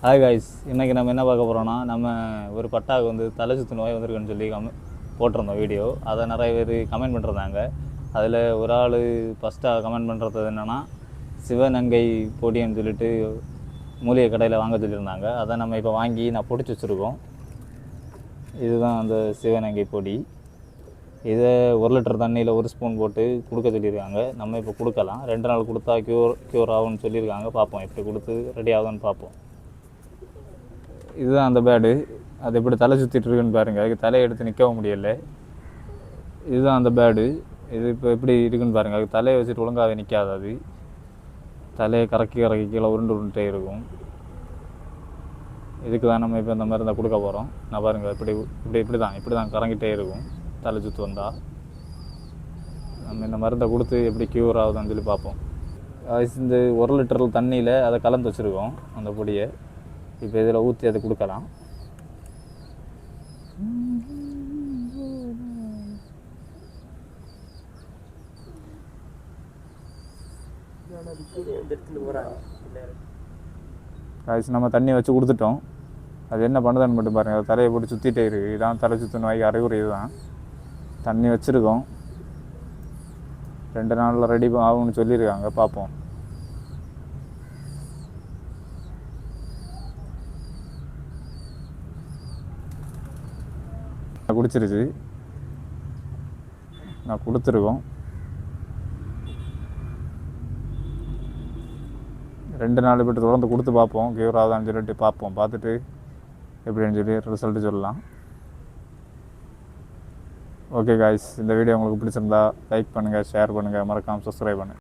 Hi guys, இன்றைக்கி நம்ம என்ன பார்க்க போகிறோன்னா, நம்ம ஒரு பட்டாவுக்கு வந்து தலை சுற்று நோய் வந்திருக்குன்னு சொல்லி போட்டிருந்தோம் வீடியோ. அதை நிறைய பேர் கமெண்ட் பண்ணிருந்தாங்க. அதில் ஒரு ஆள் ஃபஸ்ட்டாக கமெண்ட் பண்ணுறது என்னென்னா, சிவநங்கை பொடின்னு சொல்லிட்டு மூலிகை கடையில் வாங்க சொல்லியிருந்தாங்க. அதை நம்ம இப்போ வாங்கி நான் பிடிச்சி வச்சுருக்கோம். இதுதான் அந்த சிவநங்கை பொடி. இதை 1 லிட்டர் தண்ணியில் 1 ஸ்பூன் போட்டு கொடுக்க சொல்லியிருக்காங்க. நம்ம இப்போ கொடுக்கலாம். 2 நாள் கொடுத்தா க்யூர் ஆகும்னு சொல்லியிருக்காங்க. பார்ப்போம் எப்படி கொடுத்து ரெடி ஆகுதுன்னு பார்ப்போம். இதுதான் அந்த பேடு. அது எப்படி தலை சுற்றிட்டு இருக்குன்னு பாருங்கள். அதுக்கு தலையை எடுத்து நிற்கவும் முடியலை. இதுதான் அந்த பேடு. இது இப்போ எப்படி இருக்குன்னு பாருங்கள். அதுக்கு தலையை வச்சுட்டு ஒழுங்காகவே நிற்காது. அது தலையை கறக்கி கீழே உருண்டுட்டே இருக்கும். இதுக்கு தான் நம்ம இப்போ இந்த மருந்தை கொடுக்க போகிறோம். நான் பாருங்கள், இப்படி தான் கறங்கிட்டே இருக்கும் தலை சுற்று வந்தால். நம்ம இந்த மருந்தை கொடுத்து எப்படி க்யூர் ஆகுதுன்னு சொல்லி பார்ப்போம். இந்த 1 லிட்டர் தண்ணியில் அதை கலந்து வச்சுருக்கோம் அந்த பொடியை. இப்போ இதில் ஊற்றி அதை கொடுக்கலாம். நம்ம தண்ணி வச்சு கொடுத்துட்டோம். அது என்ன பண்ணுதுன்னு மட்டும் பாருங்கள். அது தலையை போட்டு சுற்றிட்டே இருக்குது. இதான் தலை சுற்று நோய்க்கு அறிகுறி. இதுதான் தண்ணி வச்சுருக்கோம். 2 நாளில் ரெடி ஆகும்னு சொல்லியிருக்காங்க. பார்ப்போம். குடிச்சிருச்சு. நான் கொடுத்துருக்கோம். 2 நாள் விட்டு தொடர்ந்து கொடுத்து பார்ப்போம். க்யூர் ஆகுதான்னு சொல்லிட்டு பார்ப்போம். பார்த்துட்டு எப்படின்னு சொல்லி ரிசல்ட்டு சொல்லலாம். ஓகே காய்ஸ், இந்த வீடியோ உங்களுக்கு பிடிச்சிருந்தா லைக் பண்ணுங்கள், ஷேர் பண்ணுங்கள், மறக்காமல் சப்ஸ்கிரைப் பண்ணுங்கள்.